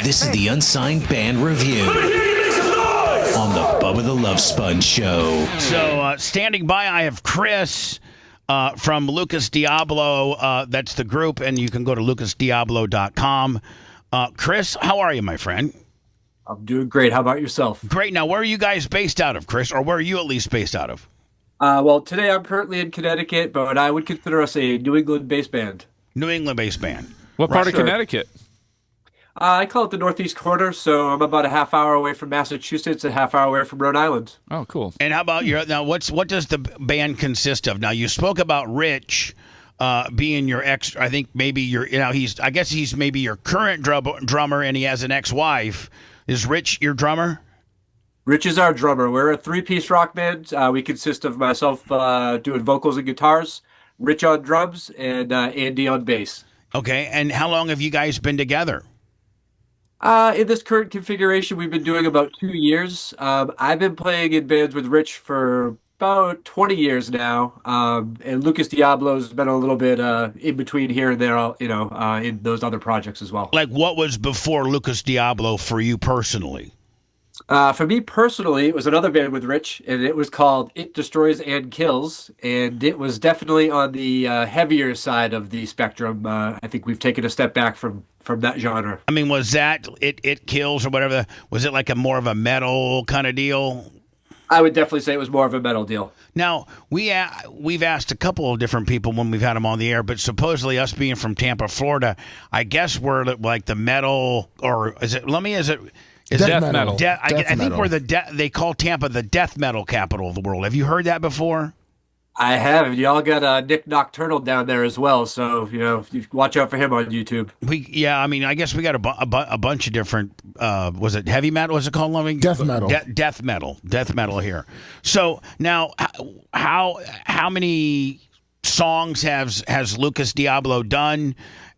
This is the Unsigned Band Review on the Bubba the Love Sponge Show. So, standing by, I have Chris from Lucas Diablo. That's the group, and you can go to lucasdiablo.com. Chris, how are you, my friend? I'm doing great. How about yourself? Great. Now, where are you guys based out of, Chris? Or where are you at least based out of? Well, today I'm currently in Connecticut, but I would consider us a New England-based band. New England-based band. What part of Sure. Connecticut? I call it the Northeast Corner, so I'm about a half hour away from Massachusetts, a half hour away from Rhode Island. Oh, cool. And how about now? What does the band consist of? Now, you spoke about Rich being your ex. I think maybe I guess he's maybe your current drummer, and he has an ex-wife. Is Rich your drummer? Rich is our drummer. We're a three-piece rock band. We consist of myself doing vocals and guitars, Rich on drums, and Andy on bass. Okay. And how long have you guys been together? In this current configuration, we've been doing about 2 years. I've been playing in bands with Rich for about 20 years now, and Lucas Diablo's been a little bit in between here and there, in those other projects as well. Like, what was before Lucas Diablo for you personally? For me personally, it was another band with Rich, and it was called It Destroys and Kills, and it was definitely on the heavier side of the spectrum. I think we've taken a step back from that genre. I mean, was that It Kills or whatever? Was it like a more of a metal kind of deal? I would definitely say it was more of a metal deal. Now, we've asked a couple of different people when we've had them on the air, but supposedly us being from Tampa, Florida, I guess we're like the metal, or is it Death metal. I think we're they call Tampa the death metal capital of the world. Have you heard that before? I have. Y'all got Nick Nocturnal down there as well, so you watch out for him on YouTube. I mean, I guess we got a bunch of different. Was it heavy metal? Was it called? Death metal. Death metal here. So now, how many songs has Lucas Diablo done?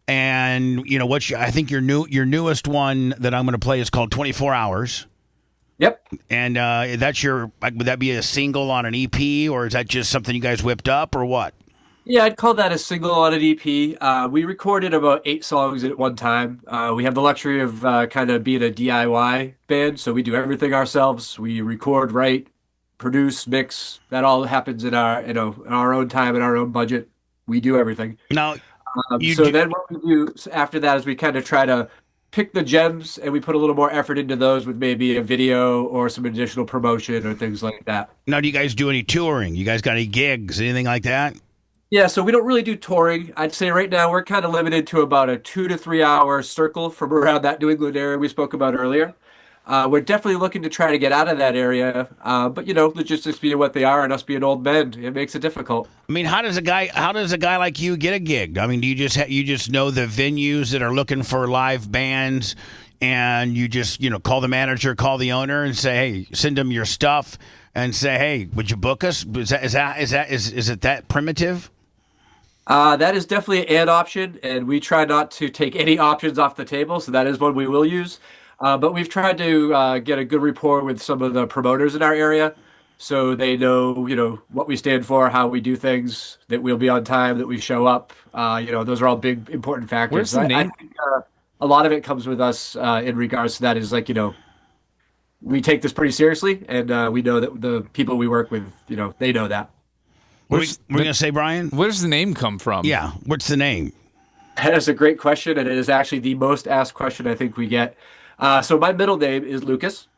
And I think your newest one that I'm going to play is called 24 Hours. Yep. And would that be a single on an EP, or is that just something you guys whipped up, or what? Yeah, I'd call that a single on an EP. We recorded about 8 songs at one time. We have the luxury of kind of being a DIY band, so we do everything ourselves. We record, write, produce, mix. That all happens in our own time and our own budget. We do everything. Now, then what we do after that is we kind of try to pick the gems, and we put a little more effort into those with maybe a video or some additional promotion or things like that. Now, do you guys do any touring? You guys got any gigs, anything like that? Yeah, so we don't really do touring. I'd say right now we're kind of limited to about a 2 to 3 hour circle from around that New England area we spoke about earlier. We're definitely looking to try to get out of that area, but logistics being what they are, and us being old men, it makes it difficult. I mean, how does a guy like you get a gig? I mean, do you just know the venues that are looking for live bands, and you just call the manager, call the owner, and say, hey, send them your stuff, and say, hey, would you book us? Is it that primitive? That is definitely an option, and we try not to take any options off the table, so that is one we will use. But we've tried to get a good rapport with some of the promoters in our area, so they know, what we stand for, how we do things, that we'll be on time, that we show up. Those are all big, important factors. Where's the name? I think a lot of it comes with us in regards to that is we take this pretty seriously, and we know that the people we work with, they know that. What are we going to say, Brian? Where does the name come from? Yeah, what's the name? That is a great question, and it is actually the most asked question I think we get. So my middle name is Lucas,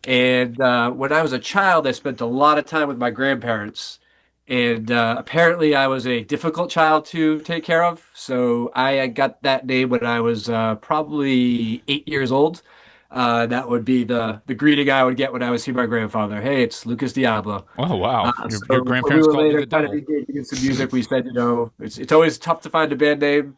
and when I was a child, I spent a lot of time with my grandparents, and apparently I was a difficult child to take care of, so I got that name when I was probably 8 years old. That would be the greeting I would get when I would see my grandfather. Hey, it's Lucas Diablo. Oh, wow. Your When grandparents we were called you later the kind of devil. engaging in some music, we said, it's always tough to find a band name.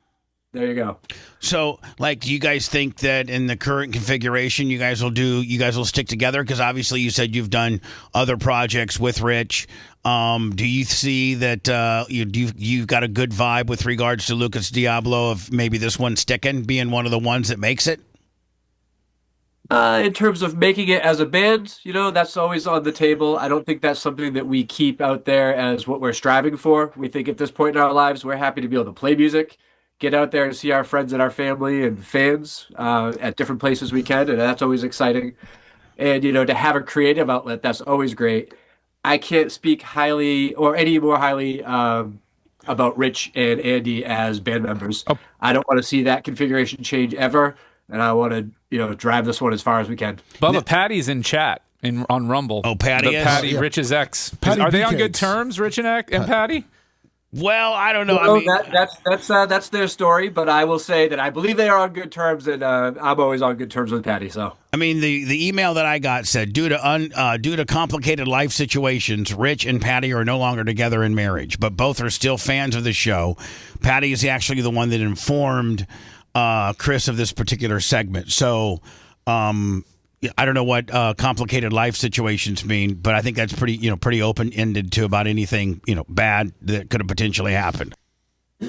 There you go. So, do you guys think that in the current configuration, you guys will stick together? Because obviously, you said you've done other projects with Rich. Do you see that you've got a good vibe with regards to Lucas Diablo of maybe this one sticking, being one of the ones that makes it? In terms of making it as a band, that's always on the table. I don't think that's something that we keep out there as what we're striving for. We think at this point in our lives, we're happy to be able to play music, get out there and see our friends and our family and fans at different places we can, and that's always exciting. And to have a creative outlet, that's always great. I can't speak highly or any more highly about Rich and Andy as band members. Oh. I don't want to see that configuration change ever, and I want to drive this one as far as we can. Bubba, Patty's in chat on Rumble. Oh, Patty is? Patty, Yeah. Rich's ex. Patty Are they on BKs. good terms, Rich and Patty? Well, I don't know. Well, I mean, that's their story, but I will say that I believe they are on good terms, and I'm always on good terms with Patty. So the email that I got said due to complicated life situations, Rich and Patty are no longer together in marriage, but both are still fans of the show. Patty is actually the one that informed Chris of this particular segment. So, I don't know what complicated life situations mean, but I think that's pretty open ended to about anything bad that could have potentially happened.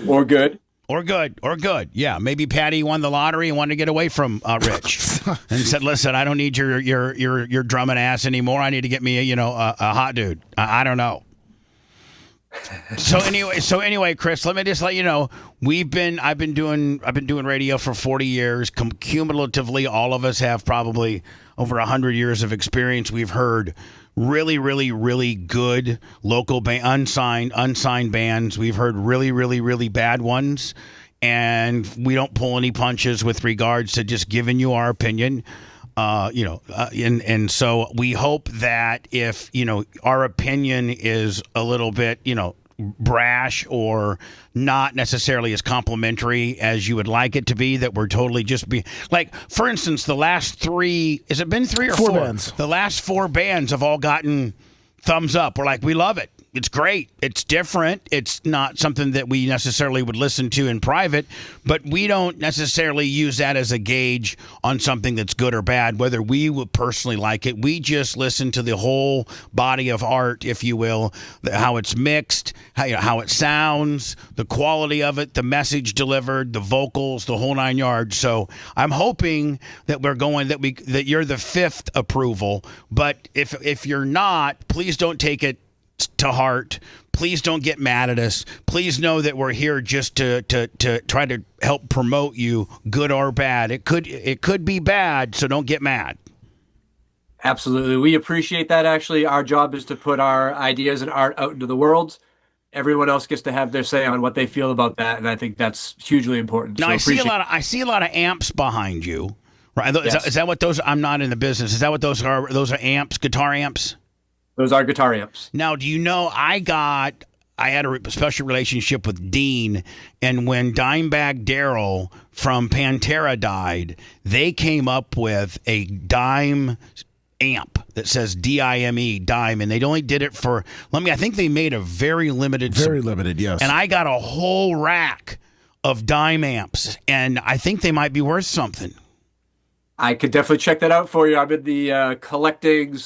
or good. Or good. Yeah, maybe Patty won the lottery and wanted to get away from Rich, and said, "Listen, I don't need your drumming ass anymore. I need to get me a hot dude." I don't know. So anyway, Chris, let me just let you know I've been doing radio for 40 years. Cumulatively, all of us have probably over 100 years of experience. We've heard really, really, really good local unsigned bands. We've heard really, really, really bad ones, and we don't pull any punches with regards to just giving you our opinion. And so we hope that if our opinion is a little bit brash or not necessarily as complimentary as you would like it to be, that we're totally just be like, for instance, the last three, has it been three or four bands? The last four bands have all gotten thumbs up. We're like, we love it. It's great. It's different. It's not something that we necessarily would listen to in private, but we don't necessarily use that as a gauge on something that's good or bad, whether we would personally like it. We just listen to the whole body of art, if you will, how it's mixed, how it sounds, the quality of it, the message delivered, the vocals, the whole nine yards. So I'm hoping that that you're the fifth approval, but if you're not, please don't take it to heart. Please don't get mad at us. Please know that we're here just to try to help promote you, good or bad. It could be bad, so don't get mad. Absolutely. We appreciate that. Actually, our job is to put our ideas and art out into the world. Everyone else gets to have their say on what they feel about that, and I think that's hugely important. Now, So I see a lot of amps behind you. Right? Yes. Is that what those? I'm not in the business. Is that what those are? Those are amps, guitar amps. Those are guitar amps. Now, do you know I had a special relationship with Dean, and when Dimebag Darrell from Pantera died, they came up with a dime amp that says DIME, dime, and they only did it for, I think they made a very limited. Very limited, yes. And I got a whole rack of dime amps, and I think they might be worth something. I could definitely check that out for you. I'm in the collecting /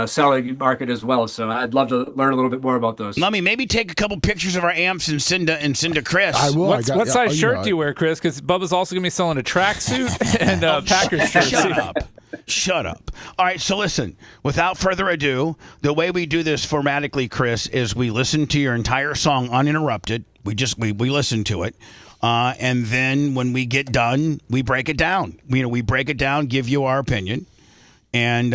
selling market as well, so I'd love to learn a little bit more about those. Let me maybe take a couple pictures of our amps and send to Chris. I will. What size shirt do you wear, Chris? Because Bubba's also going to be selling a tracksuit and a Packers shirt. Shut up. All right, so listen, without further ado, the way we do this formatically, Chris, is we listen to your entire song uninterrupted. We listen to it. And then when we get done, we break it down. We break it down, give you our opinion. And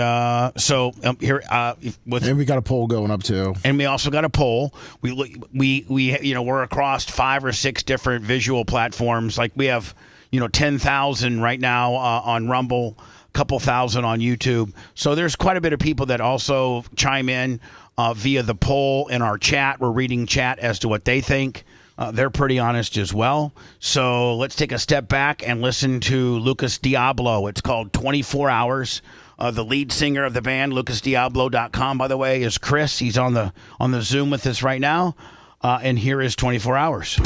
here, and we got a poll going up too. And we also got a poll. We're across 5 or 6 different visual platforms. Like we have, 10,000 right now on Rumble, a couple thousand on YouTube. So there's quite a bit of people that also chime in via the poll in our chat. We're reading chat as to what they think. They're pretty honest as well. So let's take a step back and listen to Lucas Diablo. It's called 24 Hours. The lead singer of the band, lucasdiablo.com, by the way, is Chris. He's on the Zoom with us right now. And here is 24 Hours.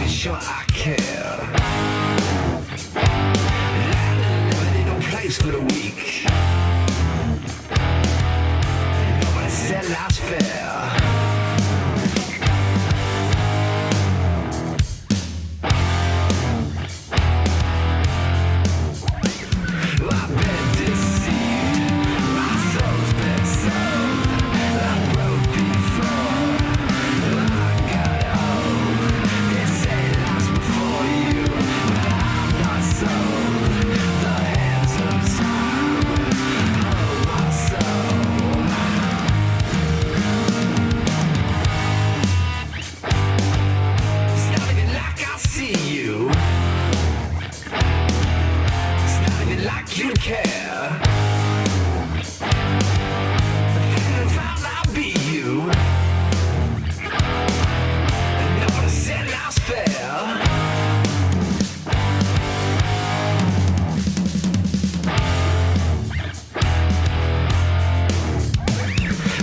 Sure I care. week. Nobody said life's fair. I've been deceived, my soul's been sold. I broke before, I got old. They say life's before you, but I'm not sold. The hands of time hold my soul. It's not even like I see you. It's not even like you care. But then if I might be you, and nobody said life's fair.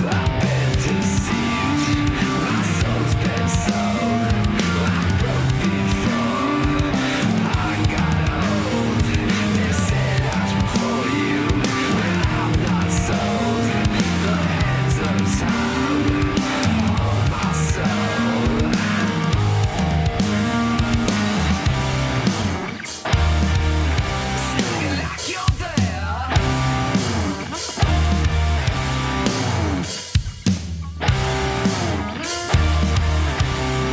I've been deceived, my soul's been sold. I broke before, I got old. They said I was before you, but I'm not sold. The hands of time hold my soul. Singing like you're there.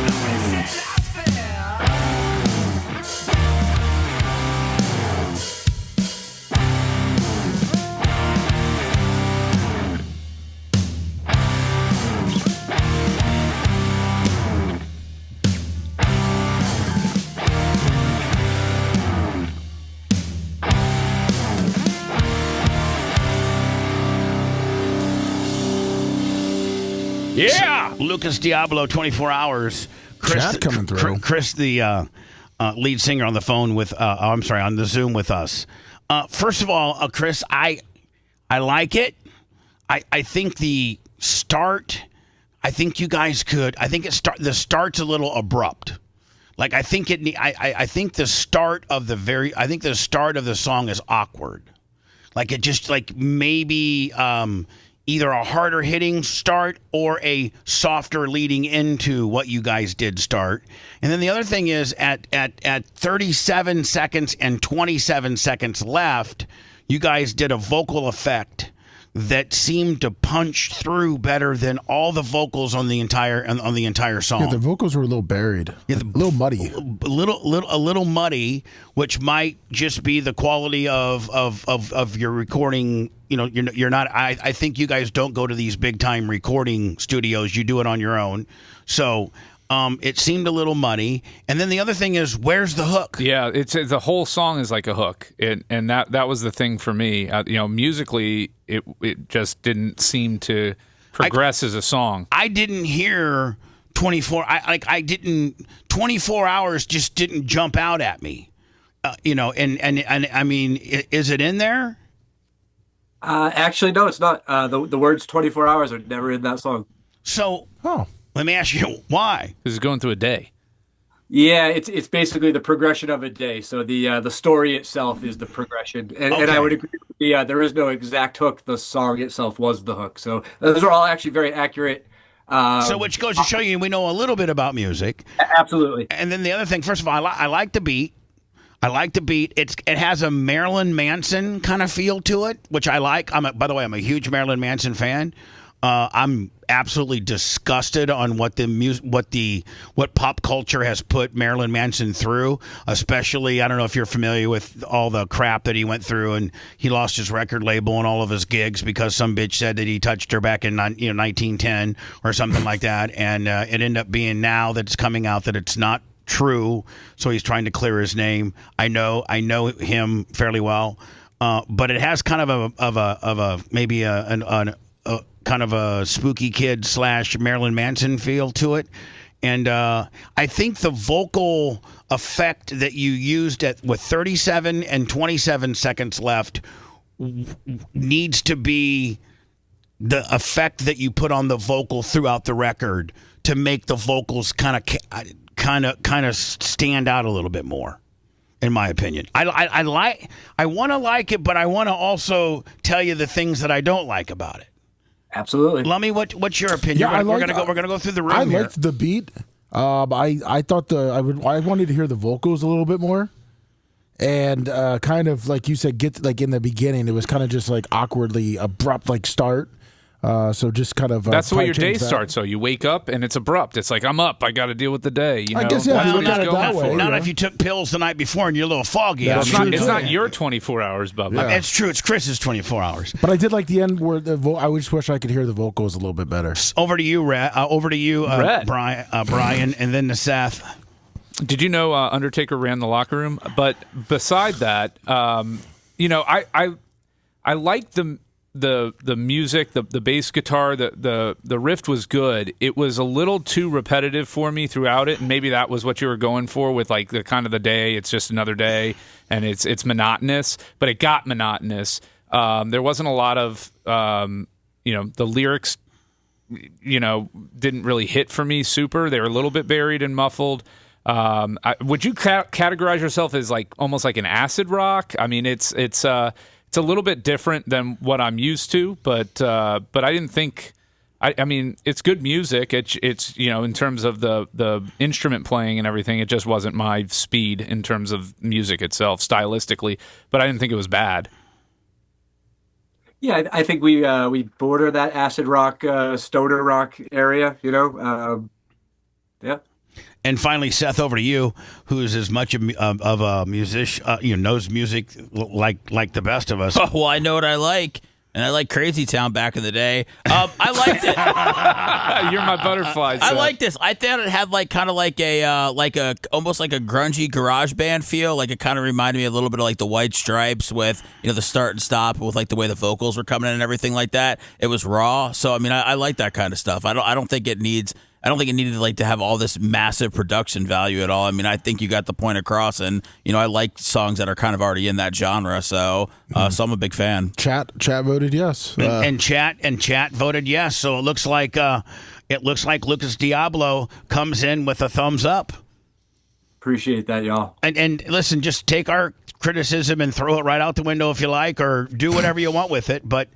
Nobody said life's fair. Yeah. Lucas Diablo, 24 hours. Chat coming through. Chris, the lead singer, on the phone with. I'm sorry, on the Zoom with us. First of all, Chris, I like it. I think the start. I think you guys could. I think the start's a little abrupt. Like I think it. I think the start of the I think the start of the song is awkward. Like it just like maybe either a harder hitting start or a softer leading into what you guys did start. And then the other thing is at 37 seconds and 27 seconds left, you guys did a vocal effect that seemed to punch through better than all the vocals on the entire song. Yeah, the vocals were a little buried, a little muddy, a little muddy, which might just be the quality of your recording. You know, you're not. I think you guys don't go to these big time recording studios. You do it on your own. So it seemed a little muddy. And then the other thing is, where's the hook? Yeah, it's the whole song is like a hook, and that was the thing for me. Musically, it just didn't seem to progress as a song. I didn't hear 24. 24 hours just didn't jump out at me. And I mean, is it in there? Actually, no, it's not. The words 24 hours are never in that song. So, let me ask you why. This is going through a day. Yeah, it's basically the progression of a day. So the story itself is the progression, and I would agree with there is no exact hook. The song itself was the hook. So those are all actually very accurate. So which goes to show you we know a little bit about music. Absolutely. And then the other thing, first of all, I like the beat. It has a Marilyn Manson kind of feel to it, which I like. By the way, I'm a huge Marilyn Manson fan. I'm absolutely disgusted on what pop culture has put Marilyn Manson through, especially, I don't know if you're familiar with all the crap that he went through, and he lost his record label and all of his gigs because some bitch said that he touched her back in 1910 or something like that, and it ended up being now that it's coming out that it's not true, so he's trying to clear his name. I know him fairly well, but it has kind of a maybe a kind of a spooky kid / Marilyn Manson feel to it. And I think the vocal effect that you used with 37 and 27 seconds left needs to be the effect that you put on the vocal throughout the record to make the vocals kind of stand out a little bit more. in my opinion. I want to like it, but I want to also tell you the things that I don't like about it. Absolutely. Lummy, what's your opinion? Yeah, we're gonna go through the room. I here. liked the beat. I thought I wanted to hear the vocals a little bit more, and kind of like you said, get like in the beginning, it was kind of just like awkwardly abrupt, like start. So just kind of that's the way your day change that. starts. So you wake up and it's abrupt. It's like I'm up. I got to deal with the day. You know? I guess, yeah, That's if you what look it's at it going that for. way. Not Yeah. if you took pills the night before and you're a little foggy. That's I mean, true, It's too. not your 24 hours, Bubba. Yeah. It's true. It's Chris's 24 hours. But I did like the end where I just wish I could hear the vocals a little bit better. Over to you, Red. Brian, and then to Seth. Did you know Undertaker ran the locker room? But beside that, you know, I like the music, the bass guitar, the riff was good. It was a little too repetitive for me throughout it, and maybe that was what you were going for with like the kind of the day. It's just another day, and it's monotonous. But it got monotonous. There wasn't a lot of you know, the lyrics, you know, didn't really hit for me super. They were a little bit buried and muffled. Would you categorize yourself as like almost like an acid rock? I mean, it's a little bit different than what I'm used to, but I didn't think. I mean, it's good music. It's you know, in terms of the instrument playing and everything, it just wasn't my speed in terms of music itself, stylistically. But I didn't think it was bad. Yeah, I think we border that acid rock, stoner rock area. You know, yeah. And finally, Seth, over to you, who's as much of a musician, knows music like the best of us. Oh, well, I know what I like, and I like Crazy Town back in the day. I liked it. You're my butterfly. I Seth. like this. I thought it had like kind of like a almost like a grungy garage band feel. Like it kind of reminded me a little bit of like the White Stripes with the start and stop with like the way the vocals were coming in and everything like that. It was raw. So I mean, I like that kind of stuff. I don't think it needed like to have all this massive production value at all. I mean, I think you got the point across, and I like songs that are kind of already in that genre. So, so I'm a big fan. Chat voted yes. And chat voted yes. So it looks like Lucas Diablo comes in with a thumbs up. Appreciate that, y'all. And listen, just take our criticism and throw it right out the window if you like, or do whatever you want with it. But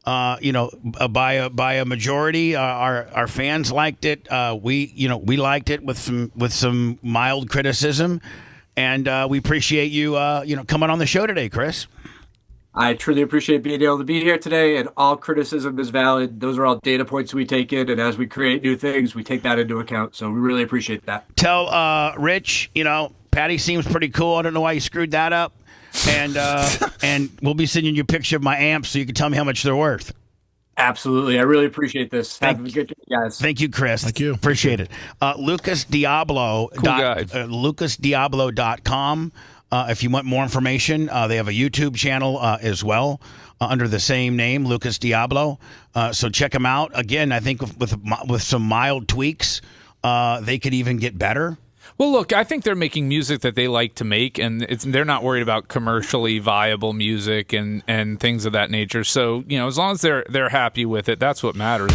by a majority, our fans liked it. We liked it with some mild criticism, and we appreciate you coming on the show today, Chris. I truly appreciate being able to be here today, and all criticism is valid. Those are all data points we take in, and as we create new things, we take that into account. So we really appreciate that. Tell Rich, Patty seems pretty cool. I don't know why you screwed that up. And we'll be sending you a picture of my amps so you can tell me how much they're worth. Absolutely. I really appreciate this. Have a good day, guys. Thank you, Chris. Thank you. Appreciate it. Lucas Diablo. Cool guy. LucasDiablo.com. If you want more information, they have a YouTube channel as well under the same name, Lucas Diablo. So check them out. Again, I think with some mild tweaks, they could even get better. Well, look, I think they're making music that they like to make, and they're not worried about commercially viable music and things of that nature. So, as long as they're happy with it, that's what matters.